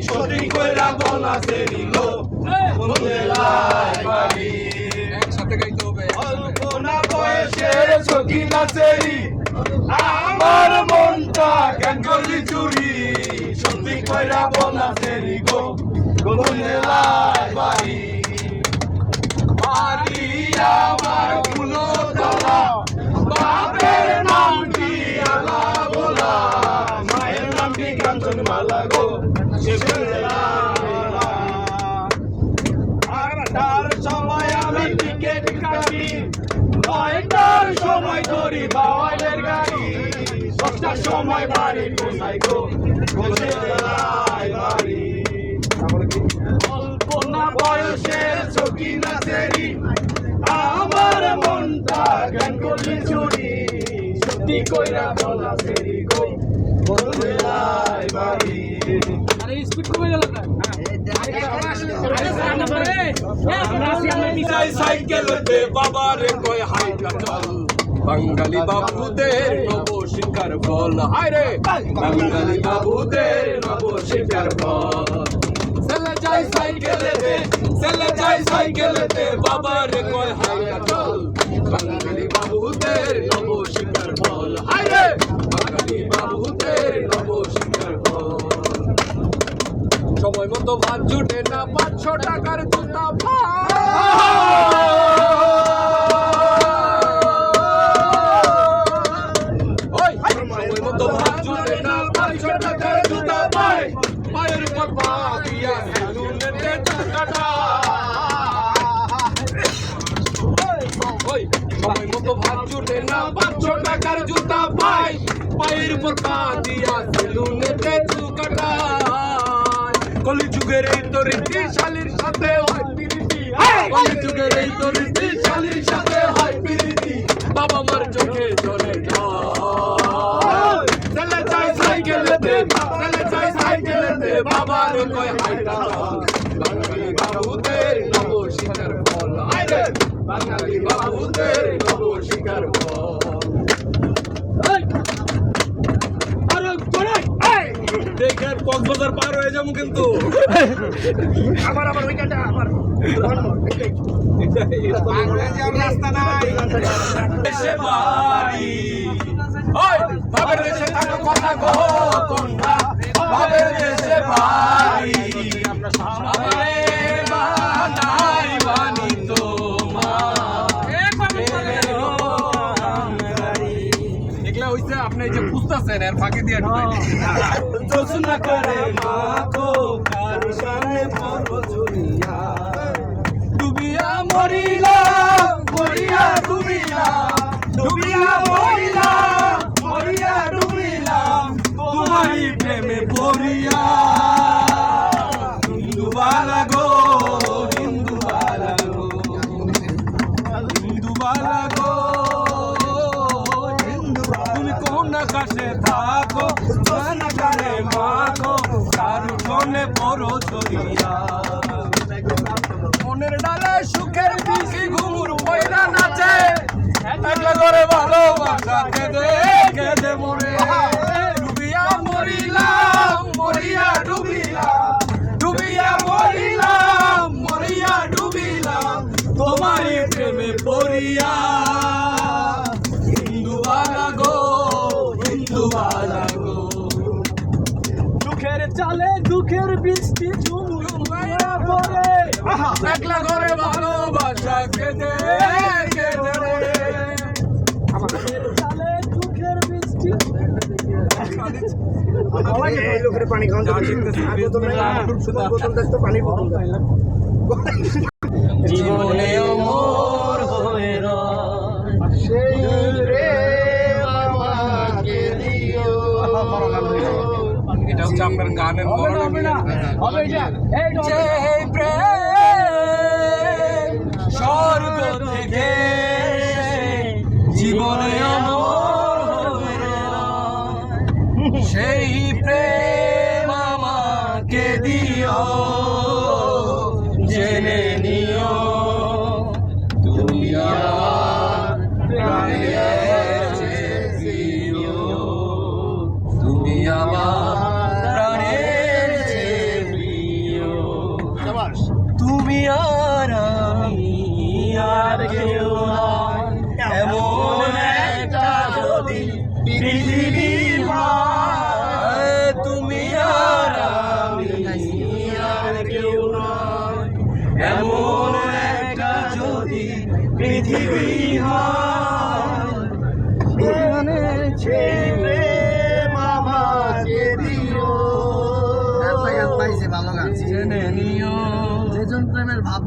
সত্যি কইরা বলা সেরিলো একসাথে গাইতে হবে। অল্প না বয়সের সখী নাচেরি আমার মনটা কেন করলি চুরি সত্যি কইরা বলা সেরি গো গোলেলাই বাড়ি বাড়ি আমার ফুলো তলা বাপের নামটি আলা বলা মায়ের নামটি কাঞ্চন মালা গো আটটার সময় আমি টিকেট কাটি 9টার সময় ধরি বাওয়ালের গাড়ি 10টার সময় বাড়ি পৌঁছাই গো গোলেলাই বাড়ি অল্প না বয়সের সখী নাচেরি আমার মনটা জ্ঞান করলি চুরি সত্যি কইরা বলা সেরি গো গোলেলাই বাড়ি। আরে স্পিড কমে গেল না সাইকেলতে বাবারে কয় হাইটা চল বাঙালি বাবুদের নব শিকার ফল হায় রে বাঙালি বাবুদের নব শিকার ফল চলে যাই সাইকেলেতে বাবারে কয় হাইটা চল বাঙালি বাবুদের নব শিকার ফল হায় রে বাঙালি বাবুদের নব শিকার ফল। সময় মতো ভাত জুটে না 500 টাকার জুতা সময় মতো ভাত জুটে না 500 টাকার জুতা পাই পায়ের উপর পা দিয়া সেলুনেতে টাকাটা সময় মতো ভাত জুটে না 500 টাকার জুতা পাই পায়ের উপর পা দিয়া সেলুনেতে চুকাটা কলিযুগের এই তো রীতি শালীর সাথে হয় প্রীতি কলিযুগের এই তো রীতি শালীর সাথে হয় প্রীতি বাবা মার চোখে জলে চলে যাই সাইকেলেতে বাবার কয় হাইটা বাঙালি বাবুদের নব শিকার ফল আরে বাঙালি বাবুদের নব শিকার ফল। দেখেন কক্সবাজার পার হয়ে যাবো কিন্তু আবার ওইখানটা আবার রাস্তা নাই দেশে বাড়ি ওই বাবার দেশে থাকা কথা গো তোমরা বাবার দেশে বাড়ি আমারে বানাই বানি এগুলা হইছে আপনি যে বুঝতেছেন এর ফাঁকি দিয়ে জোসনা করে মাখো কার সামনে পড়ো ঝুলিয়া ডুবিয়া মরিলাম মরিয়া ডুবিলাম তোমারই প্রেমে পড়িয়া হিন্দুবালা গো তুমি কোন আকাশে থাকো কানে মাখো তার শোনে বড় চড়িয়া মনের ডালে সুখের পিসি ঘুমুর পয়লা নাচে একলা করে ভালোবাসা কেঁদে মরে ডুবিয়া মরিলাম মরিয়া ডুবিলাম তোমারই প্রেমে পড়িয়া হিন্দুবালা গো দুঃখের চালে দুঃখের বৃষ্টি পড়ে একলা করে ভালোবাসা কেঁদে চালে দুঃখের বৃষ্টি পানি জীবনে মোর হয়ে সেই রে আমাকে দিও এটা হচ্ছে আপনার গানের যে প্রেম স্বর্গ থেকে জীবনে সেই প্রেম আমাকে দিও জেনে নিও তুমি আমার প্রাণের চেয়ে প্রিয় তুমি আমার ভালো গান জেনে নিও যেজন প্রেমের ভাব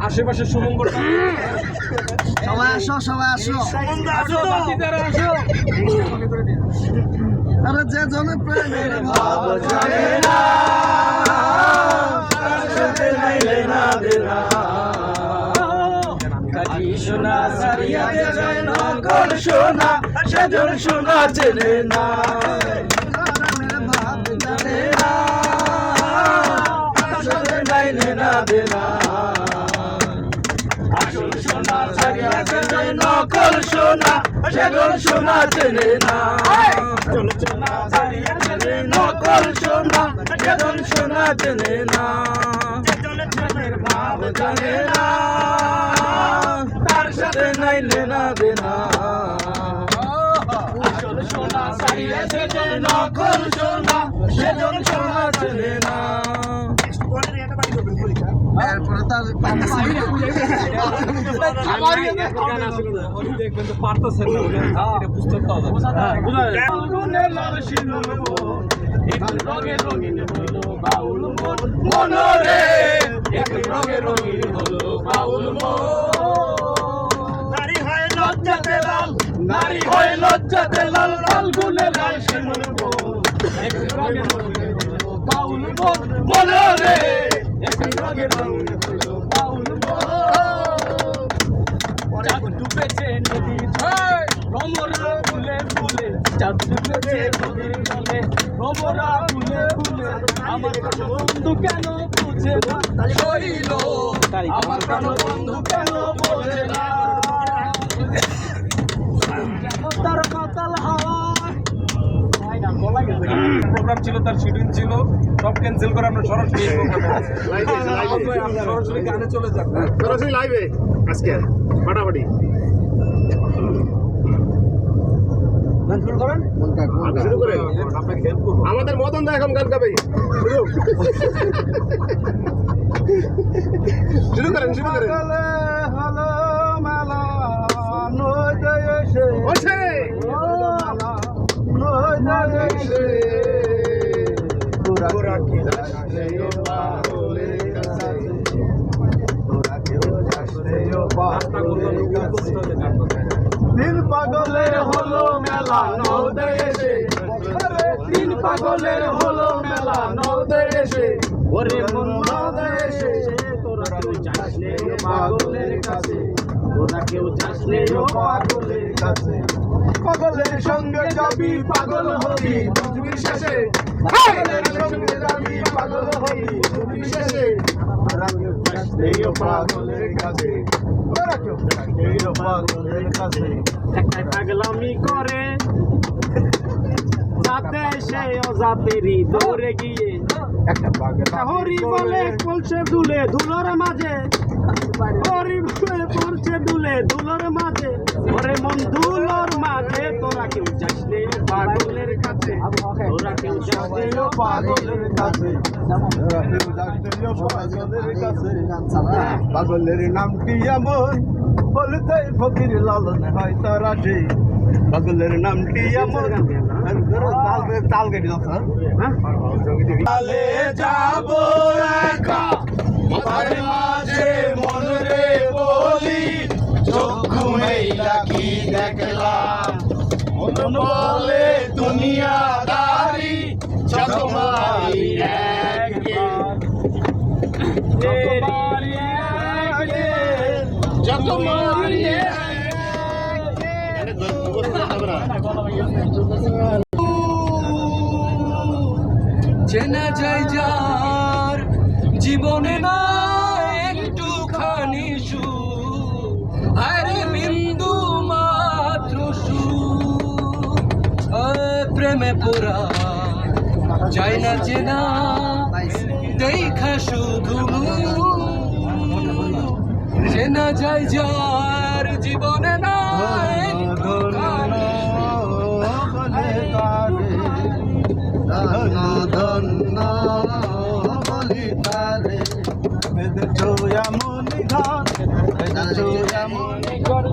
আশেপাশে শুভঙ্কর সবাই আসো আরে যেজন প্রেমের ভাব জানে না সাথে নাইলে না দেনা কাজী সোনা সারিয়াতে যায় না কোন সোনা সেজন সোনা চেনে না ভাব জানে না সাথে নাইলে না দেনা আসল সোনা সারিয়াতে যায় নকল সোনা সেজন সোনা চেনে না সোনা সারিয়াতে নকল সোনা সেজন সোনা চেনে না ভাব জানে না তার সাথে নাইলে না দেনা আসল সোনা সারিয়াতে যায় নকল সোনা সেজন সোনা চেনে না এরপরে তার দেখবেন তো পারতেছেন না এটা বুঝতে পারবে মনরে এক রঙে রঙিন হলো বাউল মন নারী হয় লজ্জাতে লাল ফাল্গুনে লাল শিমুল এক রঙে রঙিন হলো বাউল মন মনরে এক রঙে রঙিন হলো বাউল মন চাঁদ ডুবেছে নদীর ভ্রমরা ফুলে ফুলে চাঁদ ডুবেছে নদীর জলে ভ্রমরা ফুলে ফুলে আমার প্রাণ বন্ধু কেন বুঝে না শৈল আমার প্রাণ বন্ধু কেন বোঝে না তার মাতাল হাওয়া প্রোগ্রাম ছিল তার শিডিউল ছিল সব ক্যান্সেল করে আমরা সরাসরি সরাসরি গানে চলে যাব সরাসরি লাইভে আজকে ফাটাফাটি গান শুরু করেন শুরু করে আপনাকে হেল্প করবো আমাদের মতন দা এখন গান গাবে শুরু করেন হলো মেলা নদে এসে ওছে নদে এসে তোরা কি জানিস দিন পাগলের হলো মেলা নদে এসে দিন পাগলের হলো মেলা নদে এসে ওরে মন নদে এসে তোরা কেউ যাস নে পাগলের কাছে তোরা কেউ যাস নে পাগলের কাছে পাগলের সঙ্গে যাবি পাগল হবি মজুরি শেষে পাগলের সঙ্গে যাবি পাগল হবি মজুরি শেষে তোরা কেউ যাস নে পাগলের কাছে তোরা কেউ যাস নে পাগলের কাছে একটা পাগলামি করে যাতে সে অজাতেরই দৌড়ে গিয়ে একটা হরি বলে পলছে দুলে ধুলোর মাঝে হরি বলে পড়ছে দুলে ধুলোর মাঝে ওরে মন ধুলোর মাঝে তোরা কেউ যাস নে পাগলের কাছে তোরা কেউ যাস নে পাগলের কাছে তোরা কেউ যাস নে পাগলের কাছে পাগলের নামটি এমন বলতে ফকির লালন হয় তারা সেই পাগলের নামটি এমন তাল কেটে যাচ্ছে তালে যাব একা মাঝে মাঝে মন রে বলি চক্ষু মেলা কি দেখলাম মন বলে দুনিয়াদারি যতবারই যতবারই চেনা যায় যার জীবনে না একটুখানি সুখ আরে বিন্দু মাত্র সুখ প্রেমে পোড়া যায় না চেনা দেখা শুধু চেনা যায় যার জীবনে না একটুখানি ধন্য বলি তারে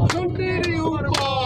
চুটির উপর